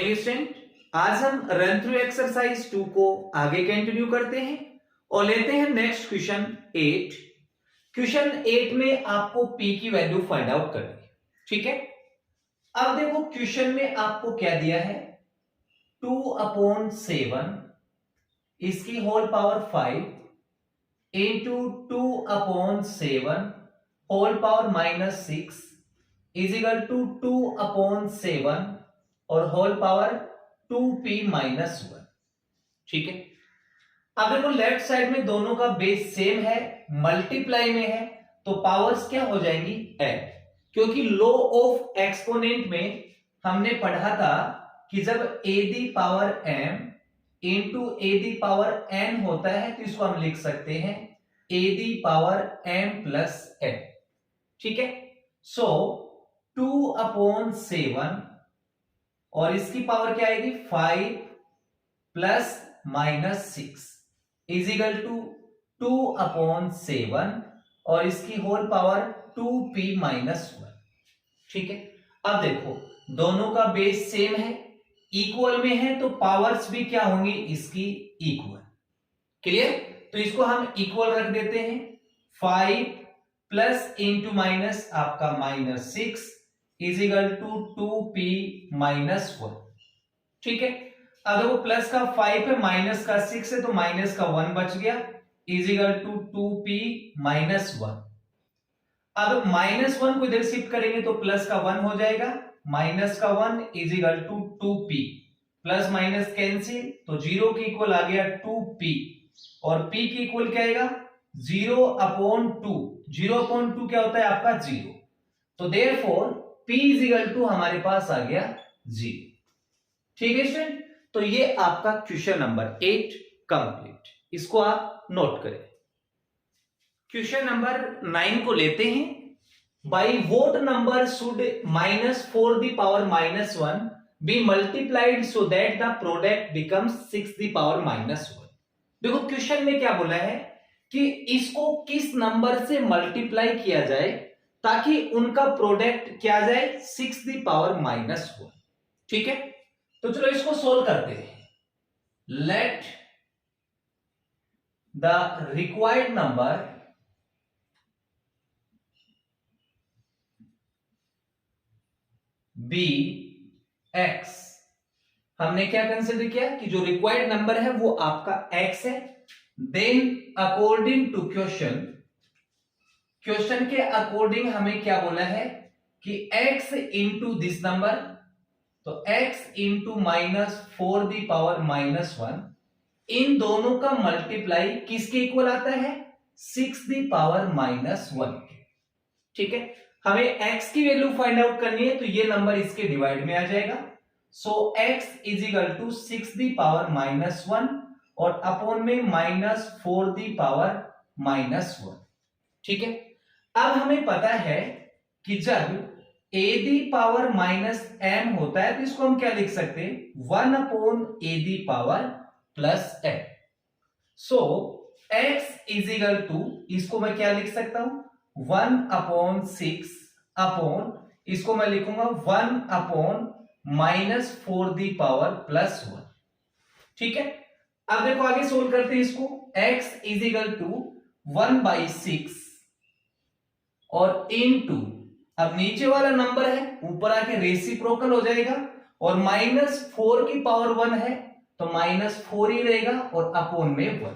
चलिए स्टूडेंट, आज हम रन थ्रू एक्सरसाइज 2 को आगे कंटिन्यू करते हैं और लेते हैं नेक्स्ट क्वेश्चन 8। क्वेश्चन 8 में आपको p की वैल्यू फाइंड आउट करनी है। ठीक है, अब देखो क्वेश्चन में आपको क्या दिया है, 2/7 इसकी whole power 5 into 2/7 whole power -6 is equal to 2/7 और होल पावर 2p-1। ठीक है, अब देखो लेफ्ट साइड में दोनों का बेस सेम है, मल्टीप्लाई में है, तो पावर्स क्या हो जाएंगी, ऐड। क्योंकि लॉ ऑफ एक्सपोनेंट में हमने पढ़ा था कि जब a the power m into a the power n होता है तो इसको हम लिख सकते हैं a the power m plus n। ठीक है, सो 2/7 और इसकी पावर क्या आएगी 5 प्लस -6 इज इक्वल टू 2/7 और इसकी होल पावर 2p-1। ठीक है, अब देखो दोनों का बेस सेम है, इक्वल में है, तो पावर्स भी क्या होंगी इसकी इक्वल। क्लियर, तो इसको हम इक्वल रख देते हैं। 5 प्लस इंटू माइनस आपका -6 इज इक्वल टू 2p-1। ठीक है, अगर वो प्लस का 5 है माइनस का 6 है तो माइनस का 1 बच गया इज इक्वल टू 2p-1। अब -1 को इधर शिफ्ट करेंगे तो प्लस का 1 हो जाएगा, माइनस का 1 is equal to 2p, plus minus cancel तो 0 के इक्वल आ गया 2p और p के इक्वल क्या आएगा 0/2। 0/2 क्या होता है आपका 0, तो therefore p is equal to हमारे पास आ गया 0। ठीक है स्टूडेंट, तो ये आपका क्वेश्चन नंबर 8 कंप्लीट, इसको आप नोट करें। क्वेश्चन नंबर 9 को लेते हैं। By what number should -4 the power -1 be multiplied so that the product becomes 6 the power -1। देखो क्वेश्चन में क्या बोला है कि इसको किस नंबर से मल्टीप्लाई किया जाए ताकि उनका प्रोडक्ट क्या जाए 6 दी पावर -1। ठीक है, तो चलो इसको सोल्व करते हैं। Let the required number be x। हमने क्या कंसिडर किया कि जो रिक्वायर्ड नंबर है वो आपका x है। देन अकॉर्डिंग टू क्वेश्चन के अकॉर्डिंग हमें क्या बोला है कि x इंटू दिस नंबर, तो x इंटू -4 दी पावर -1, इन दोनों का मल्टीप्लाई किसके इक्वल आता है 6 दी पावर -1 के। ठीक है, हमें x की वैल्यू फाइंड आउट करनी है तो ये नंबर इसके डिवाइड में आ जाएगा। So x is equal to 6 the power -1 और अपॉन में -4 दी पावर -1। ठीक है, अब हमें पता है कि जब a दी पावर -m होता है तो इसको हम क्या लिख सकते हैं 1/a the power plus m। So x is equal to, इसको मैं क्या लिख सकता हूं 1/6 अपॉन, इसको मैं लिखूंगा 1/-4 दी पावर +1। ठीक है, अब देखो आगे सोल्व करते हैं इसको। x इज इक्वल टू 1/6 और इनटू, अब नीचे वाला नंबर है ऊपर आके रेसिप्रोकल हो जाएगा और -4 की पावर 1 है तो -4 ही रहेगा और अपॉन में 1।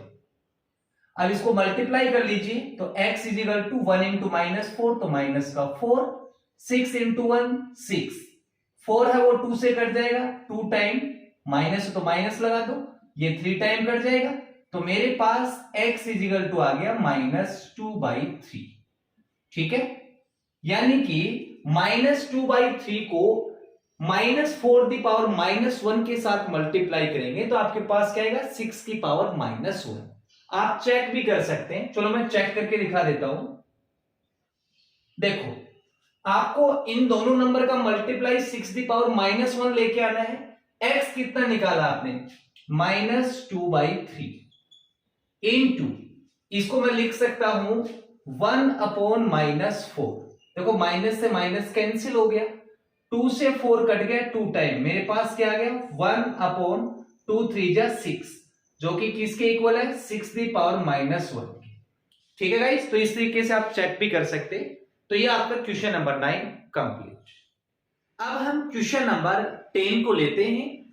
अब इसको मल्टीप्लाई कर लीजिए तो x is equal to 1 into -4 तो माइनस का 4, 6 इंटू 1 6, 4 है वो 2 से कट जाएगा, 2 टाइम माइनस तो माइनस लगा दो, ये 3 टाइम कट जाएगा, तो मेरे पास x इज इक्वल टू आ गया -2/3। ठीक है, यानी कि -2/3 को -4 दी पावर -1 के साथ मल्टीप्लाई करेंगे तो आपके पास क्या आएगा 6 की पावर -1। आप चेक भी कर सकते हैं, चलो मैं चेक करके दिखा देता हूं। देखो आपको इन दोनों नंबर का मल्टीप्लाई 6 दी पावर -1 लेके आना है। x कितना निकाला आपने -2/3 इनटू, इसको मैं लिख सकता हूं 1/-4। देखो माइनस से माइनस कैंसिल हो गया 2 से 4 कट गया 2 टाइम, मेरे पास क्या आ गया 1/2 3 जा 6, जो कि किसके इक्वल है 6⁻⁻1। ठीक है गाइस, तो इस तरीके से आप चेक भी कर सकते हैं। तो ये आपका क्वेश्चन नंबर 9 कंप्लीट। अब हम क्वेश्चन नंबर 10 को लेते हैं।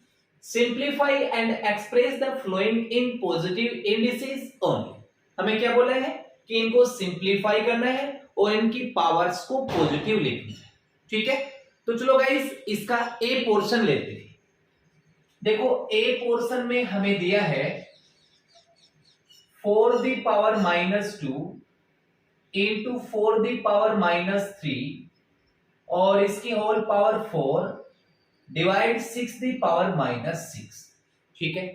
Simplify and express the following in positive indices only. हमें क्या बोला है कि इनको सिंप्लीफाई करना है और इनकी पावर्स को पॉजिटिव लिखना है। ठीक है, तो चलो गाइस इसका ए पोर्शन लेते हैं। देखो ए पोर्शन में हमें दिया है 4⁻⁻2 इंटू 4⁻⁻3 और इसकी होल पावर 4 डिवाइड 6⁻⁻6। ठीक है,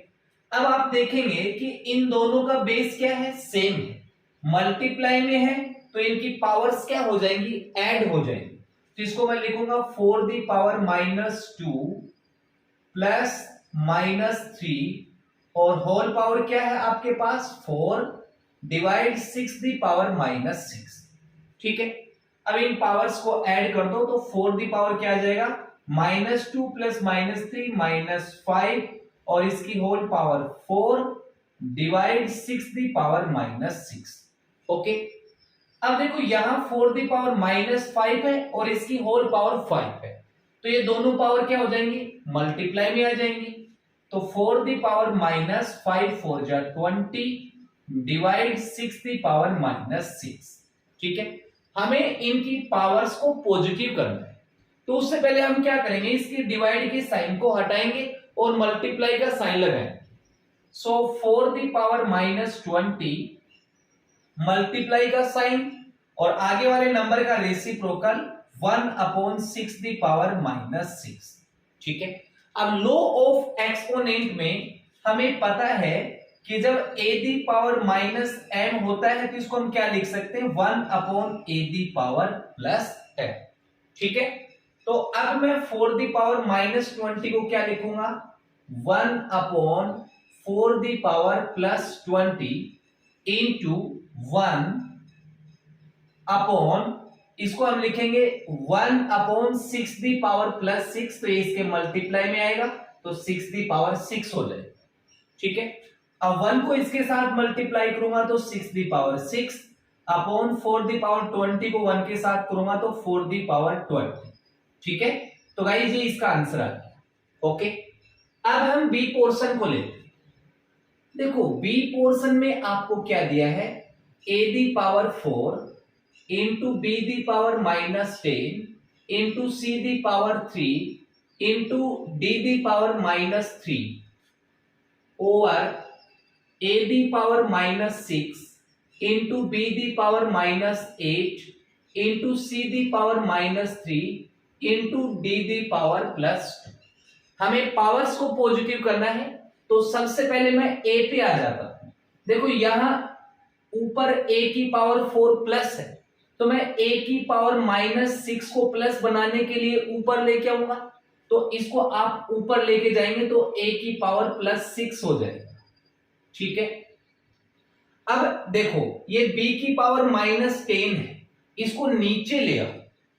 अब आप देखेंगे कि इन दोनों का बेस क्या है, सेम है, मल्टीप्लाई में है, तो इनकी पावर्स क्या हो जाएंगी, ऐड हो जाएंगी। तो इसको मैं लिखूंगा 4⁻⁻2 प्लस -3 और होल पावर क्या है आपके पास 4 डिवाइड 6⁻⁻6। ठीक है, अब इन पावर्स को ऐड कर दो तो 4 दी पावर क्या आ जाएगा -2 प्लस -3 -5 और इसकी होल पावर 4 डिवाइड 6⁻⁻6। ओके, अब देखो यहां 4 दी पावर -5 है और इसकी होल पावर 5 है, तो ये दोनों पावर क्या हो जाएंगी, मल्टीप्लाई में आ जाएंगी। तो 4 दी पावर -5 4 जा 20 डिवाइड 6⁻⁻6। ठीक है, हमें इनकी पावर्स को पॉजिटिव करना है, तो उससे पहले हम क्या करेंगे, इसकी डिवाइड के साइन को हटाएंगे और मल्टीप्लाई का साइन लगाएंगे। सो 4 दी पावर -20 मल्टीप्लाई का साइन और आगे वाले नंबर का रेसिप्रोकल 1/6 दी पावर -6। ठीक है, अब लॉ ऑफ एक्सपोनेंट में हमें पता है कि जब a दी पावर -m होता है तो इसको हम क्या लिख सकते हैं 1/a दी पावर +m। ठीक है, तो अब मैं 4 दी पावर -20 को क्या लिखूंगा 1/4 दी पावर +20 इंटू 1 अपॉन, इसको हम लिखेंगे 1/6 दी पावर +6, तो ये इसके मल्टीप्लाई में आएगा तो 6 दी पावर 6 हो जाएगा। ठीक है, अब 1 को इसके साथ मल्टीप्लाई करूंगा तो 6 the power 6 upon 4 the power 20 को 1 के साथ करूंगा तो 4 दी पावर 20। ठीक है, तो गाइस ये इसका आंसर आ गया। ओके, अब हम बी पोर्शन को लेते हैं। देखो बी पोर्शन में आपको क्या दिया है a the power 4 into b the power -10 into c the power 3 into d the power -3 over a the power -6 into b the power -8 into c the power -3 into d the power +2। हमें powers को positive करना है, तो सबसे पहले मैं a पे आ जाता हूं। देखो यहां ऊपर a की पावर 4 प्लस है, तो मैं a की पावर -6 को प्लस बनाने के लिए ऊपर लेके आऊंगा, तो इसको आप ऊपर लेके जाएंगे तो a की पावर +6 हो जाएगा। ठीक है, अब देखो ये b की पावर -10 है, इसको नीचे ले आओ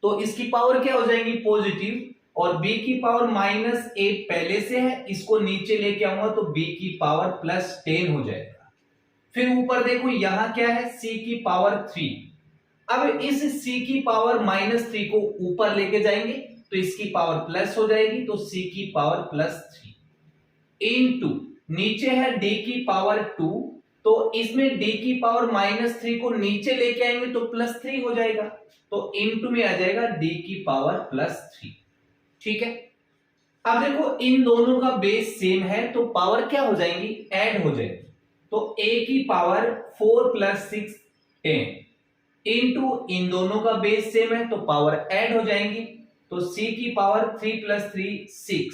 तो इसकी पावर क्या हो जाएगी पॉजिटिव, और b की पावर -8 पहले से है, इसको नीचे लेके आऊंगा तो b की पावर +10 हो जाएगा। फिर ऊपर देखो यहां क्या है c की पावर 3, अब इस c की पावर -3 को ऊपर लेके जाएंगे तो इसकी पावर प्लस हो जाएगी, तो c की पावर +3 इनटू नीचे है d की पावर 2, तो इसमें d की पावर -3 को नीचे लेके आएंगे तो +3 हो जाएगा, तो इनटू में आ जाएगा d की पावर +3। ठीक है, अब देखो इन दोनों का बेस सेम है तो पावर क्या हो जाएंगी, ऐड हो जाएगी। तो a की पावर 4 + 6 10 इनटू इन दोनों का बेस सेम है तो पावर ऐड हो जाएंगी, तो c की पावर 3 + 3 6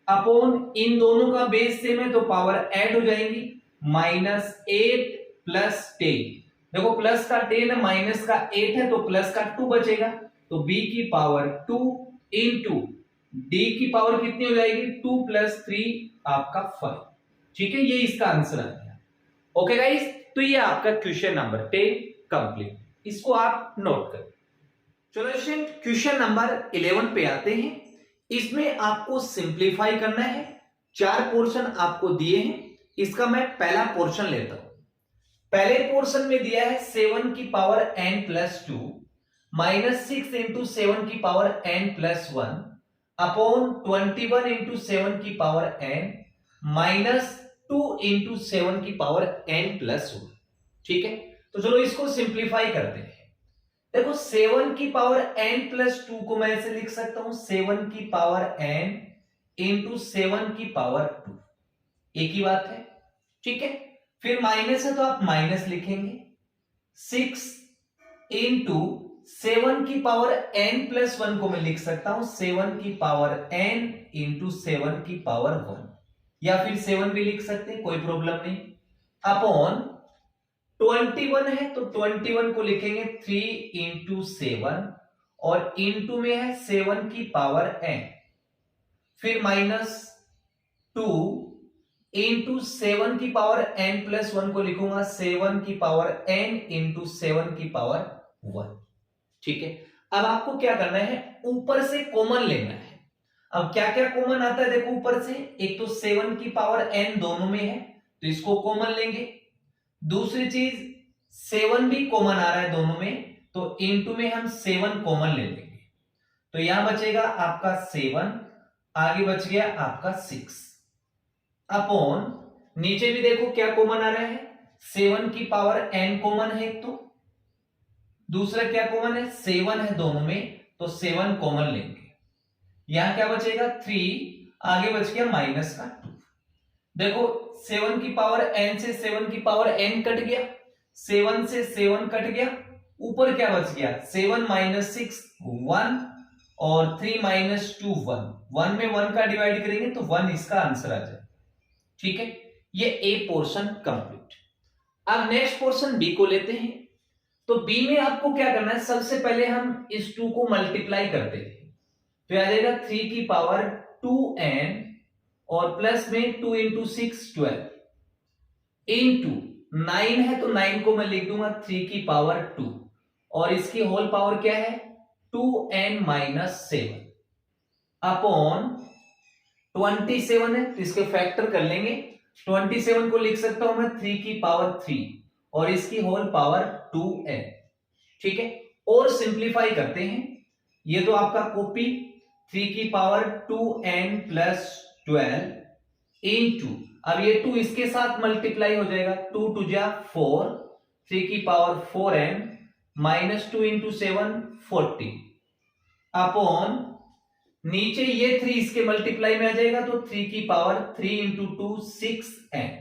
अपॉन इन दोनों का बेस सेम है तो पावर ऐड हो जाएंगी -8 + 10। देखो प्लस का 10 है माइनस का 8 है तो प्लस का 2 बचेगा, तो b की पावर 2 इंटू d की पावर कितनी हो जाएगी 2 + 3 आपका 5। ठीक है, ये इसका आंसर आ गया। ओके गाइस, तो ये आपका क्वेश्चन नंबर 10 कंप्लीट, इसको आप नोट करें। चलो स्टूडेंट क्वेश्चन नंबर 11 पे आते हैं। इसमें आपको सिंप्लीफाई करना है। 4 पोर्शन आपको दिए हैं। इसका मैं पहला पोर्शन लेता हूं। पहले पोर्शन में दिया है 7 की power n plus 2 minus 6 into 7 की power n plus 1 upon 21 into 7 की पावर n माइनस 2 इंटू 7 की पावर n प्लस 1। ठीक है, तो चलो इसको सिंप्लीफाई करते हैं। देखो 7 की पावर n प्लस 2 को मैं ऐसे लिख सकता हूं 7 की पावर n इंटू 7 की पावर 2, एक ही बात है। ठीक है, फिर माइनस है तो आप माइनस लिखेंगे। 6 इंटू 7 की पावर n प्लस 1 को मैं लिख सकता हूं 7 की पावर n इंटू 7 की पावर 1, या फिर 7 भी लिख सकते हैं, कोई प्रॉब्लम नहीं। अपॉन 21 है तो 21 को लिखेंगे 3 इंटू 7 और इंटू में है 7 की पावर n, फिर माइनस 2 इंटू 7 की पावर n प्लस 1 को लिखूंगा 7 की पावर n इंटू 7 की पावर 1। ठीक है, अब आपको क्या करना है, ऊपर से कॉमन लेना है। अब क्या क्या कॉमन आता है देखो ऊपर से, एक तो 7 की पावर n दोनों में है तो इसको कॉमन लेंगे। दूसरी चीज 7 भी कॉमन आ रहा है दोनों में तो इनटू में हम 7 कॉमन ले लेंगे, तो यहां बचेगा आपका 7, आगे बच गया आपका 6 अपॉन नीचे भी देखो क्या कॉमन आ रहा है, 7 की पावर n कॉमन है एक, तो दूसरा क्या कॉमन है 7 है दोनों में तो 7 कॉमन लेंगे। यहां क्या बचेगा 3, आगे बच गया माइनस का 2। देखो 7 की पावर n से 7 की पावर n कट गया, 7 से 7 कट गया, ऊपर क्या बच गया 7 माइनस 6 1 और 3 माइनस 2 1, 1 में 1 का डिवाइड करेंगे तो 1 इसका आंसर आ जाए। ठीक है, ये ए पोर्शन कंप्लीट। अब नेक्स्ट पोर्शन बी को लेते हैं। तो बी में आपको क्या करना है, सबसे पहले हम इस 2 को मल्टीप्लाई करते हैं तो आ जाएगा 3 की पावर 2n और प्लस में 2 इंटू 6 12 इंटू 9 है तो 9 को मैं लिख दूंगा 3 की पावर 2 और इसकी होल पावर क्या है 2n माइनस 7 अपॉन 27 है तो इसके फैक्टर कर लेंगे। 27 को लिख सकता हूं मैं 3 की पावर 3 और इसकी होल पावर 2n। ठीक है, और सिंप्लीफाई करते हैं। ये तो आपका कॉपी 3 की पावर 2n प्लस 12 इंटू, अब ये 2 इसके साथ मल्टीप्लाई हो जाएगा 2 टू जा 4, 3 की power 4n minus 2 into 7 14 upon नीचे ये 3 इसके मल्टीप्लाई में आ जाएगा तो 3 की पावर 3 इंटू 2 6n।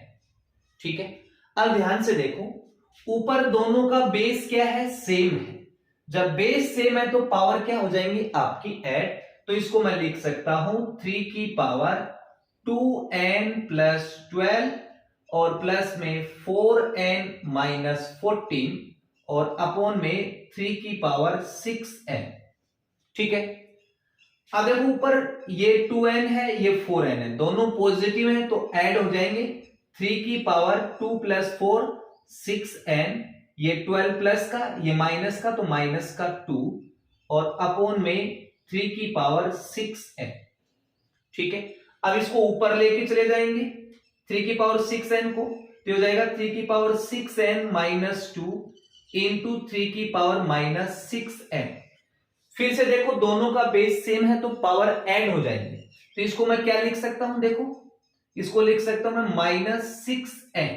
ठीक है, अब ध्यान से देखो ऊपर दोनों का बेस क्या है सेम है, जब बेस सेम है तो पावर क्या हो जाएंगी आपकी ऐड, तो इसको मैं लिख सकता हूं 3 की पावर 2n प्लस 12 और प्लस में 4n माइनस 14 और अपॉन में 3 की पावर 6n। ठीक है, अब देखो ऊपर ये 2n है ये 4n है, दोनों पॉजिटिव हैं तो ऐड हो जाएंगे 3 की पावर 2 प्लस 4 6n, ये 12 प्लस का ये माइनस का तो माइनस का 2 और अपॉन में 3 की पावर 6n। ठीक है, अब इसको ऊपर लेके चले जाएंगे 3 की पावर 6n को, तो हो जाएगा 3 की पावर 6n माइनस 2 इंटू 3 की पावर माइनस 6n। फिर से देखो दोनों का बेस सेम है तो पावर ऐड हो जाएंगे, तो इसको मैं क्या लिख सकता हूं, देखो इसको लिख सकता हूं मैं माइनस 6n,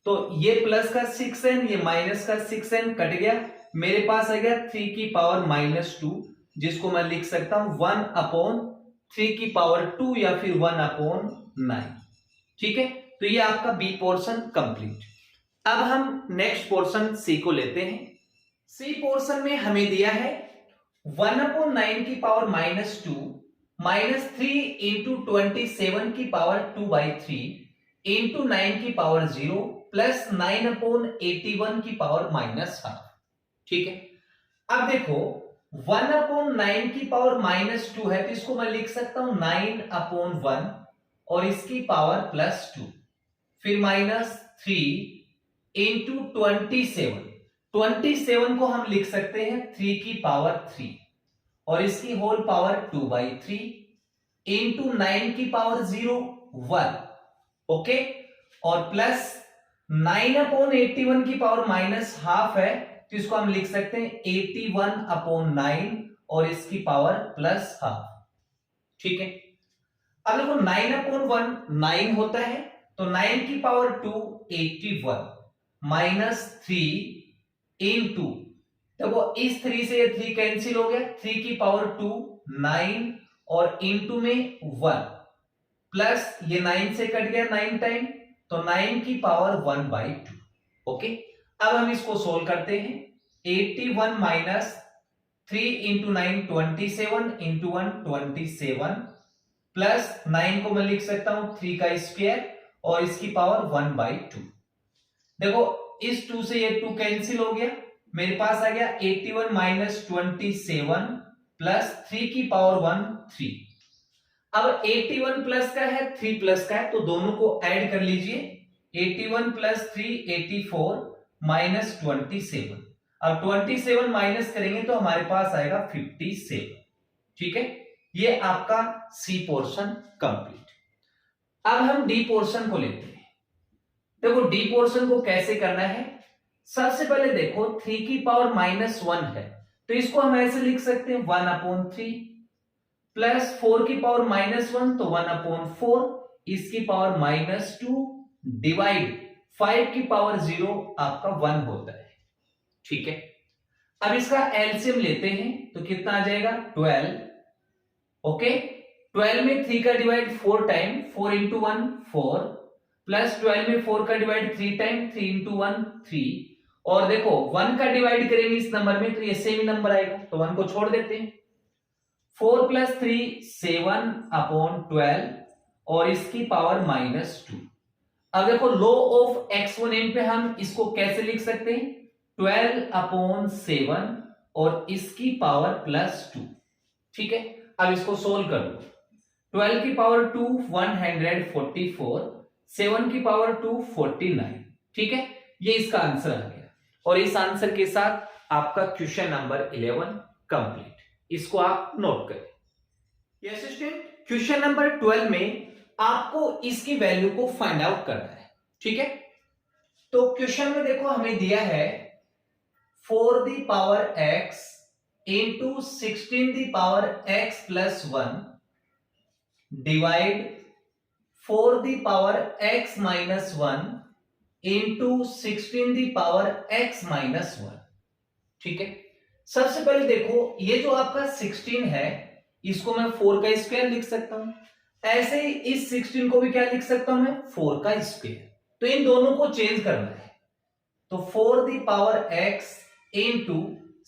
तो ये प्लस का 6n ये माइनस का 6n कट गया, मेरे पास आ गया 3 की पावर माइनस 2 जिसको मैं लिख सकता हूं 1 अपॉन 3 की पावर 2 या फिर 1 अपॉन 9। ठीक है, तो ये आपका बी पोर्शन कंप्लीट। अब हम नेक्स्ट पोर्शन सी को लेते हैं। सी पोर्शन में हमें दिया है 1 अपॉन 9 की पावर माइनस 2 माइनस 3 इंटू 27 की पावर 2/3 इंटू 9 की पावर 0 प्लस 9 अपॉन 81 की पावर माइनस हाफ। ठीक है, अब देखो 1 अपॉन 9 की पावर माइनस 2 है तो इसको मैं लिख सकता हूं 9 अपॉन 1 और इसकी पावर प्लस 2, फिर माइनस 3 इंटू 27, 27 को हम लिख सकते हैं 3 की पावर 3 और इसकी होल पावर 2/3 इंटू 9 की पावर 0 1, ओके, और प्लस 9/81 की पावर माइनस हाफ है तो इसको हम लिख सकते हैं 81/9 और इसकी पावर प्लस हाफ, ठीक है। अब देखो 9/1 9 होता है तो 9 की पावर 2 81 माइनस 3 इंटू, देखो इस 3 से ये 3 कैंसिल हो गया, 3 की पावर 2 9 और इंटू में 1 प्लस ये 9 से कट गया 9 टाइम तो 9 की पावर 1/2, ओके। अब हम इसको सोल्व करते हैं, 81 माइनस 3 इंटू 9 27 इंटू 1 27 प्लस 9 को मैं लिख सकता हूं 3 का स्क्वायर और इसकी पावर 1/2। देखो इस 2 से ये 2 कैंसिल हो गया, मेरे पास आ गया 81 माइनस 27 प्लस 3 की पावर 1 3। अब 81 प्लस का है 3 प्लस का है तो दोनों को ऐड कर लीजिए, 81 प्लस 3 84 माइनस 27। अब 27 माइनस करेंगे तो हमारे पास आएगा 57, ठीक है। ये आपका सी पोर्शन कंप्लीट। अब हम डी पोर्शन को लेते हैं। देखो डी पोर्शन को कैसे करना है, सबसे पहले देखो 3 की पावर माइनस 1 है तो इसको हम ऐसे लिख सकते हैं 1/3 प्लस 4 की पावर माइनस 1 तो 1/4 इसकी पावर -2 डिवाइड 5 की पावर 0 आपका 1 होता है, ठीक है। अब इसका एलसीएम लेते हैं तो कितना आ जाएगा 12, ओके। 12 में 3 का डिवाइड 4 टाइम 4 इंटू 1 4 प्लस 12 में 4 का डिवाइड 3 टाइम 3 इंटू 1 3 और देखो 1 का डिवाइड करेंगे इस नंबर में तो ये सेम ही नंबर आएगा तो 1 को छोड़ देते हैं। 4 प्लस 3 7/12 और इसकी पावर -2। अब देखो लॉ ऑफ एक्सपोनेंट पे हम इसको कैसे लिख सकते हैं 12/7 और इसकी पावर +2, ठीक है। अब इसको सोल्व कर लो, 12 की पावर 2 144 7 की पावर 2 49, ठीक है। ये इसका आंसर आ गया और इस आंसर के साथ आपका क्वेश्चन नंबर 11 कंप्लीट। इसको आप नोट करें। यस स्टूडेंट, क्वेश्चन नंबर 12 में आपको इसकी वैल्यू को फाइंड आउट करना है, ठीक है। तो क्वेश्चन में देखो हमें दिया है 4 the power x into 16 the power x plus 1 divide 4 the power x minus 1 into 16 the power x minus 1, ठीक है। सबसे पहले देखो ये जो आपका 16 है इसको मैं 4 का स्क्वायर लिख सकता हूं, ऐसे ही इस 16 को भी क्या लिख सकता हूं मैं 4 का स्क्वायर, तो इन दोनों को चेंज करना है तो 4 दी पावर x इंटू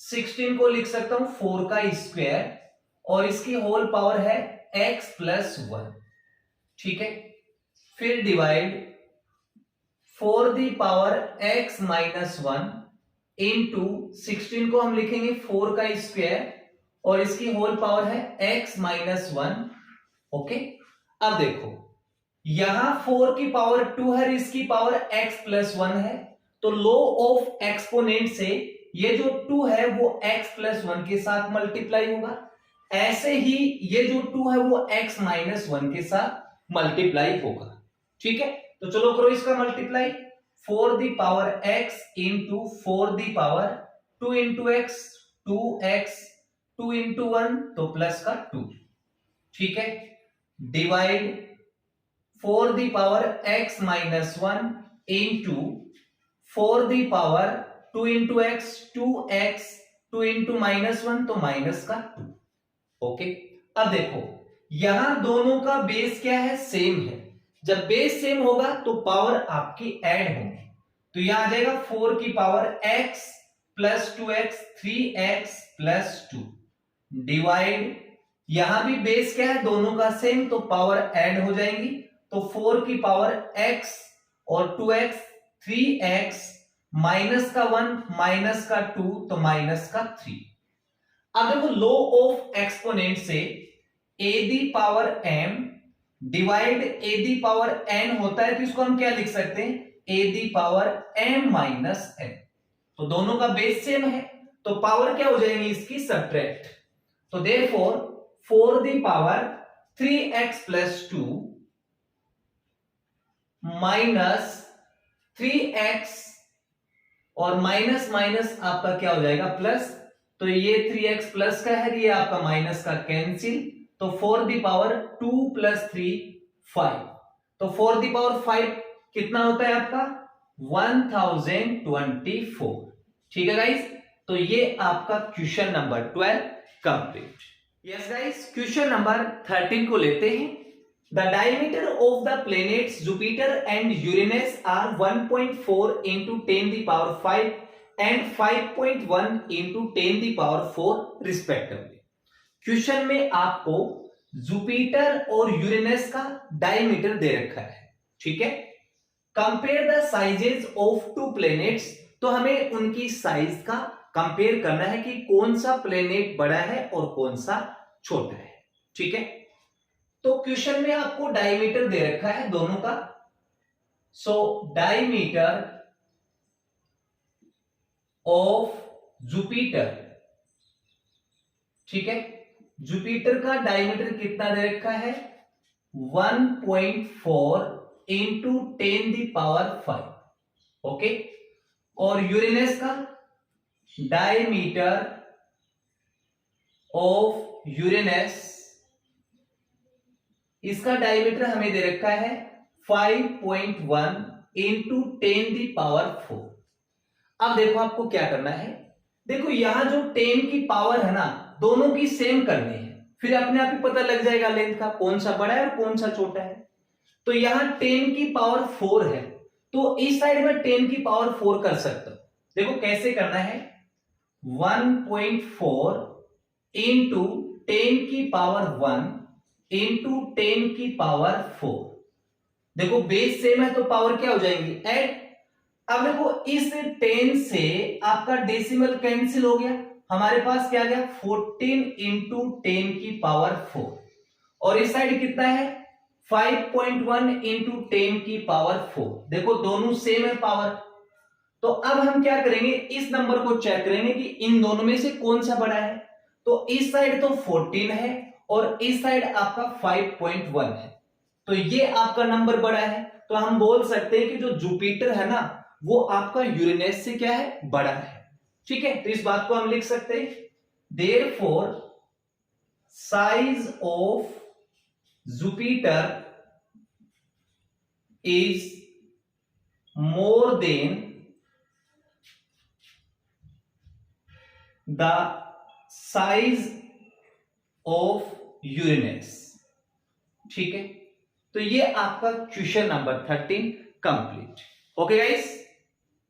16 को लिख सकता हूं 4 का स्क्वायर और इसकी होल पावर है x प्लस 1, ठीक है। फिर divide 4 the power x minus 1 into 16 को हम लिखेंगे 4 का स्क्वायर और इसकी होल पावर है x माइनस 1, ओके। अब देखो यहां 4 की पावर 2 है, इसकी पावर x प्लस 1 है तो लॉ ऑफ एक्सपोनेंट से ये जो 2 है वो x प्लस 1 के साथ मल्टीप्लाई होगा, ऐसे ही ये जो 2 है वो x माइनस 1 के साथ मल्टीप्लाई होगा, ठीक है। तो चलो करो इसका multiply, 4 the power x into 4 the power 2 into x 2x 2 into 1 तो प्लस का 2, ठीक है। Divide 4 the power x minus 1 into 4 the power 2 into x 2x 2 into -1 तो माइनस का 2, ओके। अब देखो यहां दोनों का बेस क्या है सेम है, जब बेस सेम होगा तो पावर आपकी ऐड होंगी तो यहां आ जाएगा 4 की power x plus 2x 3x plus 2 divide, यहां भी बेस क्या है दोनों का सेम तो पावर ऐड हो जाएंगी तो 4 की पावर x और 2x 3x माइनस का 1 माइनस का 2 तो माइनस का 3। अब देखो लॉ ऑफ एक्सपोनेंट से a the power m divide a the power n होता है तो इसको हम क्या लिख सकते हैं a the power m minus n, तो दोनों का बेस सेम है, तो पावर क्या हो जाएगी इसकी सब्ट्रैक्ट। तो therefore 4 the power 3x plus 2 minus 3x और माइनस माइनस आपका क्या हो जाएगा प्लस, तो ये 3x प्लस का है, ये आपका माइनस का कैंसिल, तो 4 दी पावर 2 प्लस 3 5, तो 4 दी पावर 5 कितना होता है आपका 1024। ठीक है गाइस, तो ये आपका question number 12 complete. Yes guys, question number 13 को लेते हैं। The diameter of the planets Jupiter and Uranus are 1.4 into 10 the power 5 and 5.1 into 10 the power 4 respectively. Question में आपको जुपिटर और यूरेनस का डायमीटर दे रखा है, ठीक है। Compare the sizes of to planets, तो हमें उनकी साइज का कंपेयर करना है कि कौन सा प्लैनेट बड़ा है और कौन सा छोटा है, ठीक है। तो क्वेश्चन में आपको डायमीटर दे रखा है दोनों का। सो डायमीटर ऑफ जुपिटर, ठीक है, जुपिटर का डायमीटर कितना दे रखा है 1.4 into 10 the power 5, ओके। और यूरेनस का डायमीटर ऑफ यूरेनस, इसका डायमीटर हमें दे रखा है 5.1 into 10 the power 4। अब देखो आपको क्या करना है, देखो यहां जो 10 की पावर है ना, दोनों की सेम करनी है, फिर अपने आप ही पता लग जाएगा लेंथ का कौन सा बड़ा है और कौन सा छोटा है। तो यहां 10 की पावर 4 है, तो इस साइड में 10 की पावर 4 कर सकते हो। देखो कैसे करना है, 1.4 इंटू 10 की पावर 1 इंटू 10 की पावर 4। देखो बेस सेम है तो पावर क्या हो जाएंगी ऐड। अब देखो इस 10 से आपका डेसिमल कैंसिल हो गया, हमारे पास क्या आ गया 14 इंटू 10 की पावर 4, और इस साइड कितना है 5.1 इंटू 10 की पावर 4। देखो दोनों सेम है पावर। तो अब हम क्या करेंगे, इस नंबर को चेक करेंगे कि इन दोनों में से कौन सा बड़ा है। तो इस साइड तो 14 है और इस साइड आपका 5.1 है, तो ये आपका नंबर बड़ा है। तो हम बोल सकते हैं कि जो जुपिटर है ना, वो आपका यूरेनस से क्या है बड़ा है, ठीक है। तो इस बात को हम लिख सकते हैं, therefore size of Jupiter is more than the size of Uranus, ठीक है। तो ये आपका question number 13 complete. Okay guys,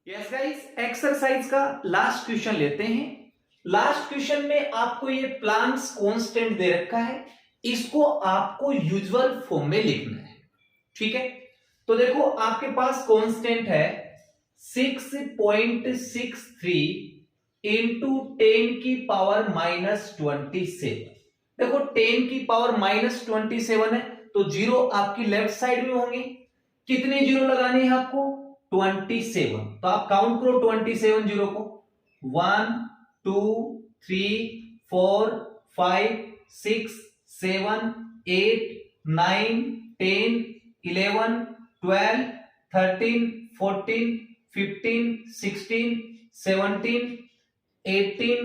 yes guys, exercise का लास्ट क्वेश्चन लेते हैं। लास्ट क्वेश्चन में आपको ये प्लांक्स कांस्टेंट दे रखा है, इसको आपको यूजुअल फॉर्म में लिखना है, ठीक है। तो देखो आपके पास कांस्टेंट है 6.63 इंटू 10 की पावर -27। देखो 10 की पावर -27 है, तो जीरो आपकी लेफ्ट साइड में होंगे। कितने जीरो लगाने हैं आपको 27, तो आप काउंट करो 27 जीरो को, 1 2 3 4 5 6 7 8 9 10 11 12 13 14 15 16 17 18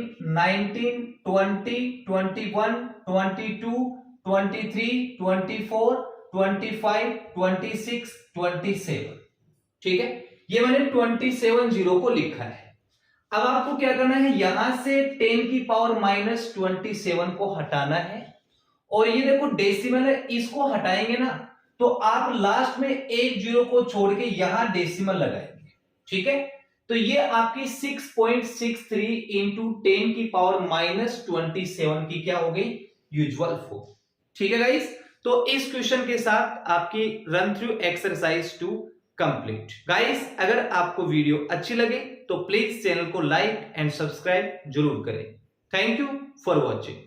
19 20 21 22 23 24 25 26 27, ठीक है। ये मैंने 27 जीरो को लिखा है। अब आपको क्या करना है, यहां से 10 की पावर -27 को हटाना है, और ये देखो डेसिमल है, इसको हटाएंगे ना तो आप लास्ट में एक जीरो को छोड़ के यहां डेसिमल लगाएंगे, ठीक है। तो ये आपकी 6.63 इंटू 10 की पावर -27 की क्या हो गई यूजुअल फॉर्म, ठीक है गाइस। तो इस क्वेश्चन के साथ आपकी run through exercise 2 complete. Guys अगर आपको वीडियो अच्छी लगे तो प्लीज चैनल को लाइक एंड सब्सक्राइब जरूर करें। Thank you for watching.